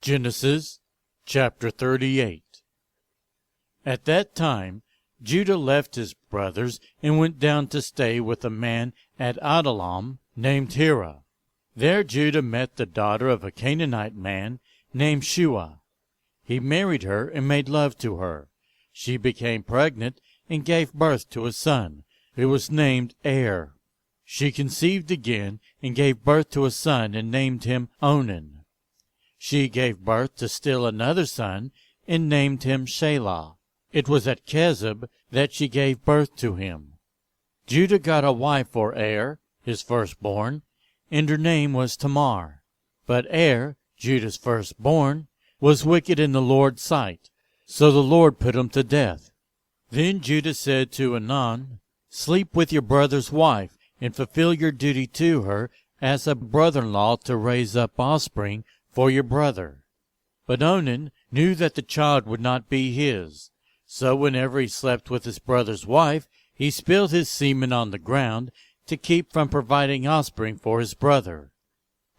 Genesis chapter 38. At that time Judah left his brothers and went down to stay with a man at Adullam named Hira. There Judah met the daughter of a Canaanite man named Shua. He married her and made love to her. She became pregnant and gave birth to a son, who was named Er. She conceived again and gave birth to a son and named him Onan. She gave birth to still another son and named him Shelah. It was at Kezib that she gave birth to him. Judah got a wife for Er, his firstborn, and her name was Tamar. But Er, Judah's firstborn, was wicked in the Lord's sight, so the Lord put him to death. Then Judah said to Onan, "Sleep with your brother's wife, and fulfill your duty to her as a brother-in-law to raise up offspring for your brother." But Onan knew that the child would not be his. So whenever he slept with his brother's wife, he spilled his semen on the ground to keep from providing offspring for his brother.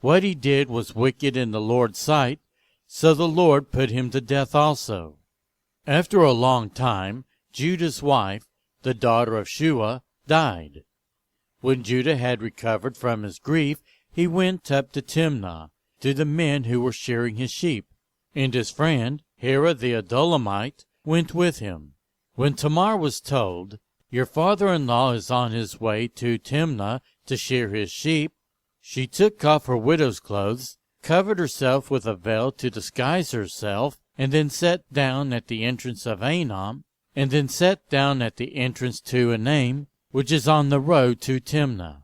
What he did was wicked in the Lord's sight, so the Lord put him to death also. After a long time, Judah's wife, the daughter of Shua, died. When Judah had recovered from his grief, he went up to Timnah, to the men who were shearing his sheep, and his friend, Hira the Adullamite, went with him. When Tamar was told, "Your father-in-law is on his way to Timnah to shear his sheep," she took off her widow's clothes, covered herself with a veil to disguise herself, and then sat down at the entrance of Anam, and then sat down at the entrance to Enaim, which is on the road to Timnah.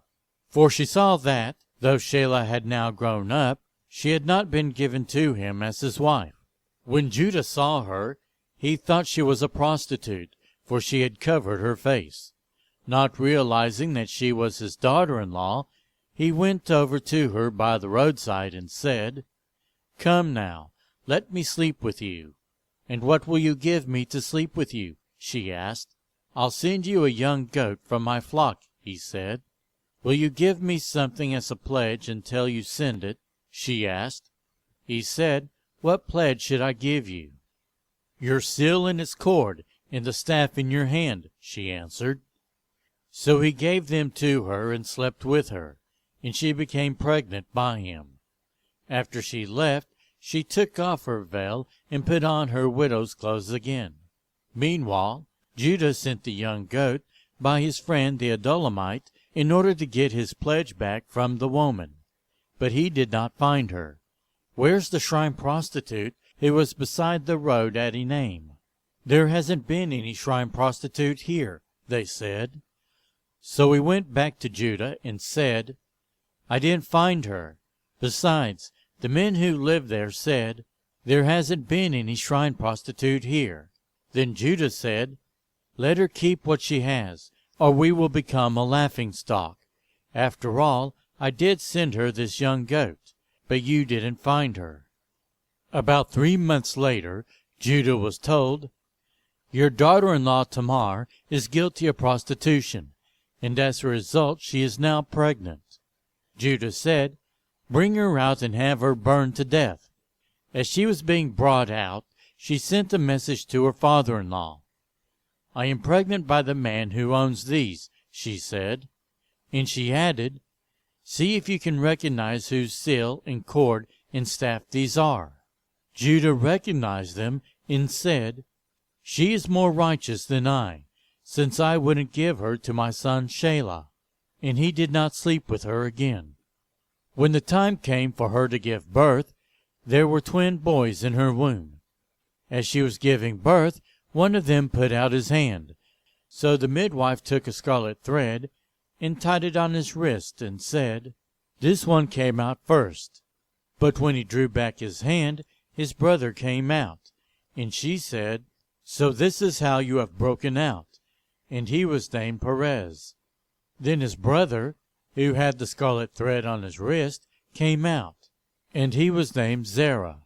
For she saw that, though Shelah had now grown up, she had not been given to him as his wife. When Judah saw her, he thought she was a prostitute, for she had covered her face. Not realizing that she was his daughter-in-law, he went over to her by the roadside and said, "Come now, let me sleep with you." "And what will you give me to sleep with you?" she asked. "I'll send you a young goat from my flock," he said. "Will you give me something as a pledge until you send it?" she asked. He said, "What pledge should I give you?" "Your seal and its cord, and the staff in your hand," she answered. So he gave them to her and slept with her, and she became pregnant by him. After she left, she took off her veil and put on her widow's clothes again. Meanwhile, Judah sent the young goat by his friend the Adullamite in order to get his pledge back from the woman. But he did not find her. "Where's the shrine prostitute who was beside the road at Enaim?" "There hasn't been any shrine prostitute here," they said. So he went back to Judah and said, "I didn't find her. Besides, the men who live there said, 'There hasn't been any shrine prostitute here.'" Then Judah said, "Let her keep what she has, or we will become a laughingstock. After all, I did send her this young goat, but you didn't find her." About 3 months later, Judah was told, "Your daughter-in-law Tamar is guilty of prostitution, and as a result she is now pregnant." Judah said, "Bring her out and have her burned to death." As she was being brought out, she sent a message to her father-in-law. "I am pregnant by the man who owns these," she said. And she added, "See if you can recognize whose seal and cord and staff these are." Judah recognized them and said, "She is more righteous than I, since I wouldn't give her to my son Shelah." And he did not sleep with her again. When the time came for her to give birth, there were twin boys in her womb. As she was giving birth, one of them put out his hand. So the midwife took a scarlet thread and tied it on his wrist and said, "This one came out first." But when he drew back his hand, his brother came out. And she said, "So this is how you have broken out." And he was named Perez. Then his brother, who had the scarlet thread on his wrist, came out, and he was named Zerah.